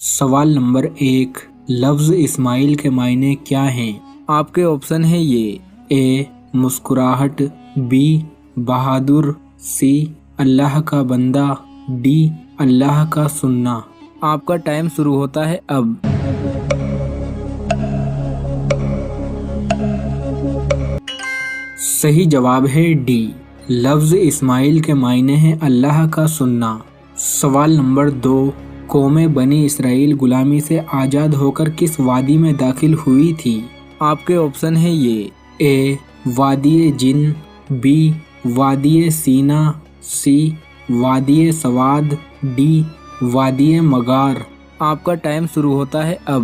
سوال نمبر 1، لفظ اسماعیل کے معنی کیا ہیں؟ آپ کے آپشن ہیں یہ: اے مسکراہٹ، بی بہادر، سی اللہ کا بندہ، ڈی اللہ کا سننا۔ آپ کا ٹائم شروع ہوتا ہے اب۔ صحیح جواب ہے ڈی، لفظ اسماعیل کے معنی ہیں اللہ کا سننا۔ سوال نمبر 2، قوم بنی اسرائیل غلامی سے آزاد ہو کر کس وادی میں داخل ہوئی تھی؟ آپ کے آپشن ہیں یہ: اے وادی جن، بی وادی سینا، سی وادی سواد، ڈی وادی مغار۔ آپ کا ٹائم شروع ہوتا ہے اب۔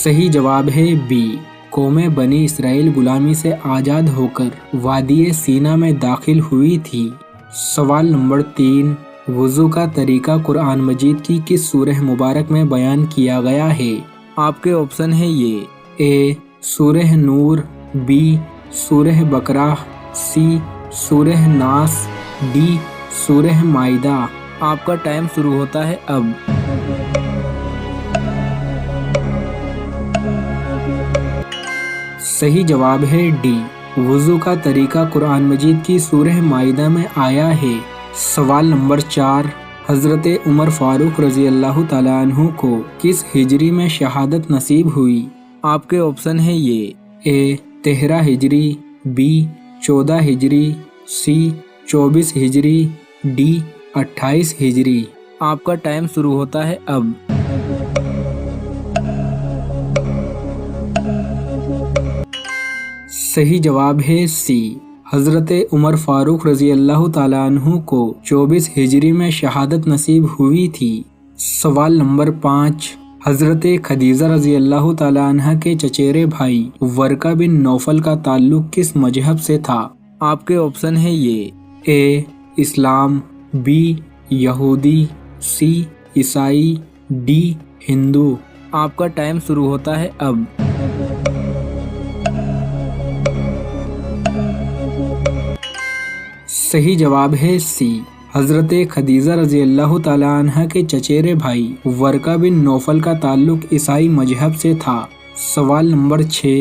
صحیح جواب ہے بی، قوم بنی اسرائیل غلامی سے آزاد ہو کر وادی سینا میں داخل ہوئی تھی۔ سوال نمبر 3، وضو کا طریقہ قرآن مجید کی کس سورہ مبارک میں بیان کیا گیا ہے؟ آپ کے آپشن ہیں یہ: اے سورہ نور، بی سورہ بقرہ، سی سورہ ناس، ڈی سورہ مائدہ۔ آپ کا ٹائم شروع ہوتا ہے اب۔ صحیح جواب ہے ڈی، وضو کا طریقہ قرآن مجید کی سورہ مائدہ میں آیا ہے۔ سوال نمبر 4، حضرت عمر فاروق رضی اللہ تعالیٰ عنہ کو کس ہجری میں شہادت نصیب ہوئی؟ آپ کے آپشن ہیں یہ: اے 13 ہجری، بی 14 ہجری، سی 24 ہجری، ڈی 28 ہجری۔ آپ کا ٹائم شروع ہوتا ہے اب۔ صحیح جواب ہے سی، حضرت عمر فاروق رضی اللہ تعالیٰ عنہ کو 24 ہجری میں شہادت نصیب ہوئی تھی۔ سوال نمبر 5، حضرت خدیجہ رضی اللہ تعالیٰ عنہ کے چچیرے بھائی ورقہ بن نوفل کا تعلق کس مذہب سے تھا؟ آپ کے آپشن ہیں یہ: اے اسلام، بی یہودی، سی عیسائی، ڈی ہندو۔ آپ کا ٹائم شروع ہوتا ہے اب۔ صحیح جواب ہے سی، حضرت خدیجہ رضی اللہ تعالیٰ عنہ کے چچیرے بھائی ورقہ بن نوفل کا تعلق عیسائی مذہب سے تھا۔ سوال نمبر 6،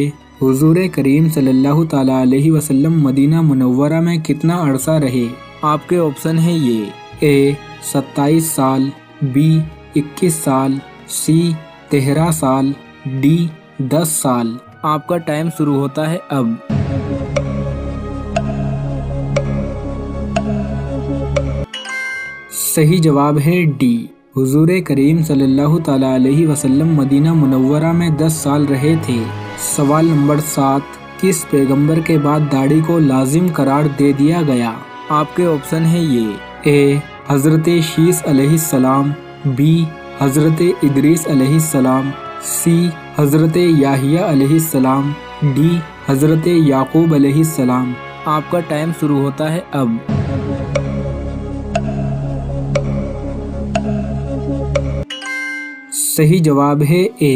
حضور کریم صلی اللہ تعالیٰ علیہ وسلم مدینہ منورہ میں کتنا عرصہ رہے؟ آپ کے آپشن ہیں یہ: اے 27 سال، بی 21 سال، سی 13 سال، ڈی 10 سال۔ آپ کا ٹائم شروع ہوتا ہے اب۔ صحیح جواب ہے ڈی، حضور کریم صلی اللہ تعالیٰ علیہ وسلم مدینہ منورہ میں 10 سال رہے تھے۔ سوال نمبر 7، کس پیغمبر کے بعد داڑھی کو لازم قرار دے دیا گیا؟ آپ کے آپشن ہیں یہ: اے حضرت شیس علیہ السلام، بی حضرت ادریس علیہ السلام، سی حضرت یحییٰ علیہ السلام، ڈی حضرت یعقوب علیہ السلام۔ آپ کا ٹائم شروع ہوتا ہے اب۔ صحیح جواب ہے اے،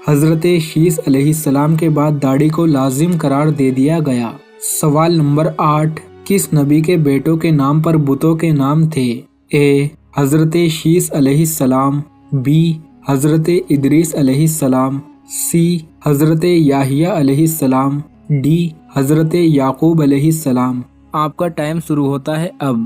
حضرت شیس علیہ السلام کے بعد داڑھی کو لازم قرار دے دیا گیا۔ سوال نمبر 8، کس نبی کے بیٹوں کے نام پر بتوں کے نام تھے؟ اے حضرت شیس علیہ السلام، بی حضرت ادریس علیہ السلام، سی حضرت یحییٰ علیہ السلام، ڈی حضرت یعقوب علیہ السلام۔ آپ کا ٹائم شروع ہوتا ہے اب۔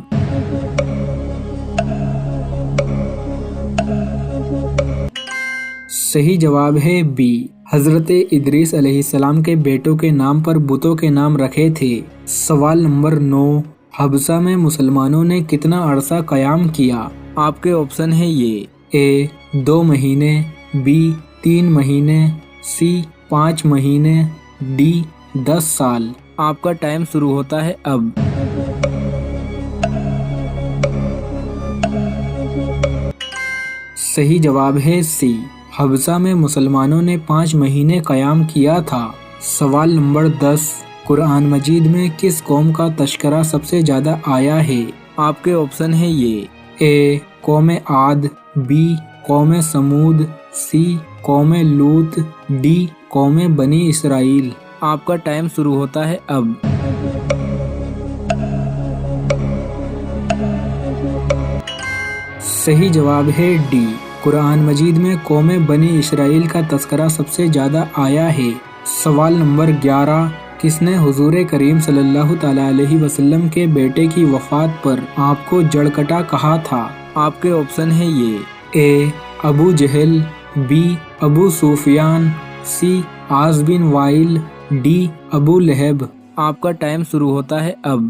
صحیح جواب ہے بی، حضرت ادریس علیہ السلام کے بیٹوں کے نام پر بتوں کے نام رکھے تھے۔ سوال نمبر 9، حبشہ میں مسلمانوں نے کتنا عرصہ قیام کیا؟ آپ کے آپشن ہیں یہ: اے 2 مہینے، بی 3 مہینے، سی 5 مہینے، ڈی 10 سال۔ آپ کا ٹائم شروع ہوتا ہے اب۔ صحیح جواب ہے سی، حبشہ میں مسلمانوں نے 5 مہینے قیام کیا تھا۔ سوال نمبر 10، قرآن مجید میں کس قوم کا تذکرہ سب سے زیادہ آیا ہے؟ آپ کے آپشن ہیں یہ: اے قوم عاد، بی قوم سمود، سی قوم لوط، ڈی قوم بنی اسرائیل۔ آپ کا ٹائم شروع ہوتا ہے اب۔ صحیح جواب ہے ڈی۔ قرآن مجید میں قوم بنی اسرائیل کا تذکرہ سب سے زیادہ آیا ہے۔ سوال نمبر 11، کس نے حضور کریم صلی اللہ تعالیٰ علیہ وسلم کے بیٹے کی وفات پر آپ کو جڑکٹا کہا تھا؟ آپ کے آپشن ہیں یہ A Abu Jahl, B Abu Sufyan, C Aas bin Wail, D Abu Lahab. آپ کا ٹائم شروع ہوتا ہے اب۔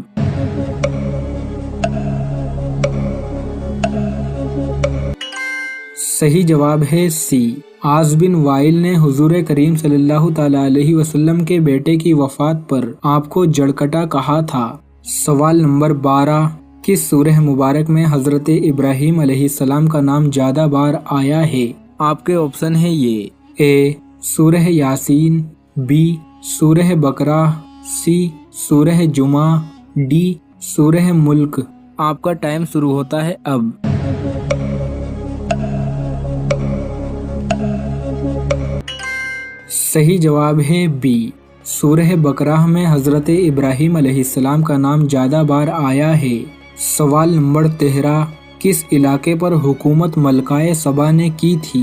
صحیح جواب ہے سی، عاص بن وائل نے حضور کریم صلی اللہ تعالیٰ علیہ وسلم کے بیٹے کی وفات پر آپ کو جڑکٹا کہا تھا۔ سوال نمبر 12، کس سورہ مبارک میں حضرت ابراہیم علیہ السلام کا نام زیادہ بار آیا ہے؟ آپ کے آپشن ہیں یہ اے سورہ یاسین، بی سورہ بقرہ، سی سورہ جمعہ، ڈی سورہ ملک۔ آپ کا ٹائم شروع ہوتا ہے اب۔ صحیح جواب ہے بی، سورہ بقرہ میں حضرت ابراہیم علیہ السلام کا نام زیادہ بار آیا ہے۔ سوال نمبر 13، کس علاقے پر حکومت ملکہ سبا نے کی تھی؟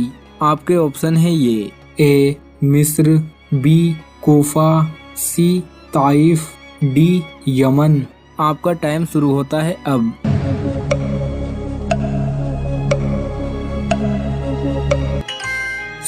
آپ کے آپشن ہیں یہ اے مصر، بی کوفہ، سی طائف، ڈی یمن۔ آپ کا ٹائم شروع ہوتا ہے اب۔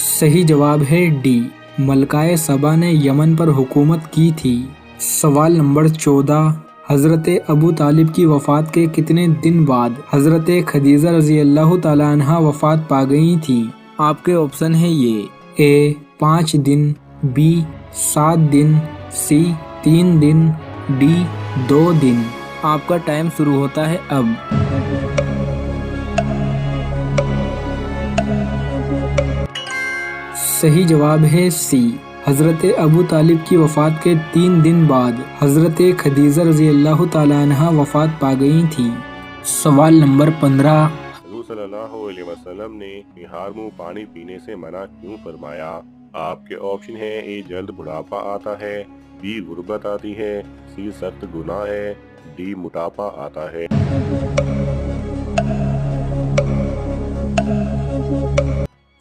صحیح جواب ہے ڈی، ملکہ سبا نے یمن پر حکومت کی تھی۔ سوال نمبر 14، حضرت ابو طالب کی وفات کے کتنے دن بعد حضرت خدیجہ رضی اللہ تعالیٰ عنہا وفات پا گئی تھی؟ آپ کے آپشن ہیں یہ اے 5 دن، be 7 then, C 3 then, D 2 دن۔ آپ کا ٹائم شروع ہوتا ہے اب۔ صحیح جواب ہے سی، حضرت ابو طالب کی وفات کے 3 دن بعد حضرت خدیجہ رضی اللہ تعالیٰ عنہا وفات پا گئی تھی۔ سوال نمبر 15، حضور صلی اللہ علیہ وسلم نے نہار منہ پانی پینے سے منع کیوں فرمایا؟ آپ کے آپشن ہیں اے جلد بڑھاپا آتا ہے، بی غربت آتی ہے، سی سخت گناہ ہے، ڈی موٹاپا آتا ہے۔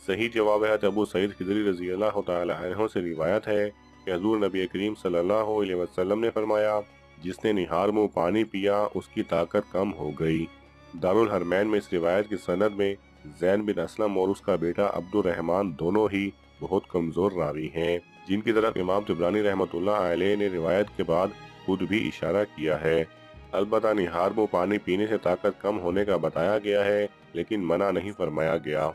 صحیح جواب ہے ابو سعید خدری رضی اللہ تعالی عنہ سے روایت ہے کہ حضور نبی کریم صلی اللہ علیہ وسلم نے فرمایا، جس نے نہار منہ پانی پیا اس کی طاقت کم ہو گئی۔ دارالحرمین میں اس روایت کی سند میں زین بن اسلم اور اس کا بیٹا عبد الرحمن دونوں ہی بہت کمزور راوی ہیں، جن کی طرف امام طبرانی رحمۃ اللہ علیہ نے روایت کے بعد خود بھی اشارہ کیا ہے۔ البتہ نہار منہ پانی پینے سے طاقت کم ہونے کا بتایا گیا ہے، لیکن منع نہیں فرمایا گیا۔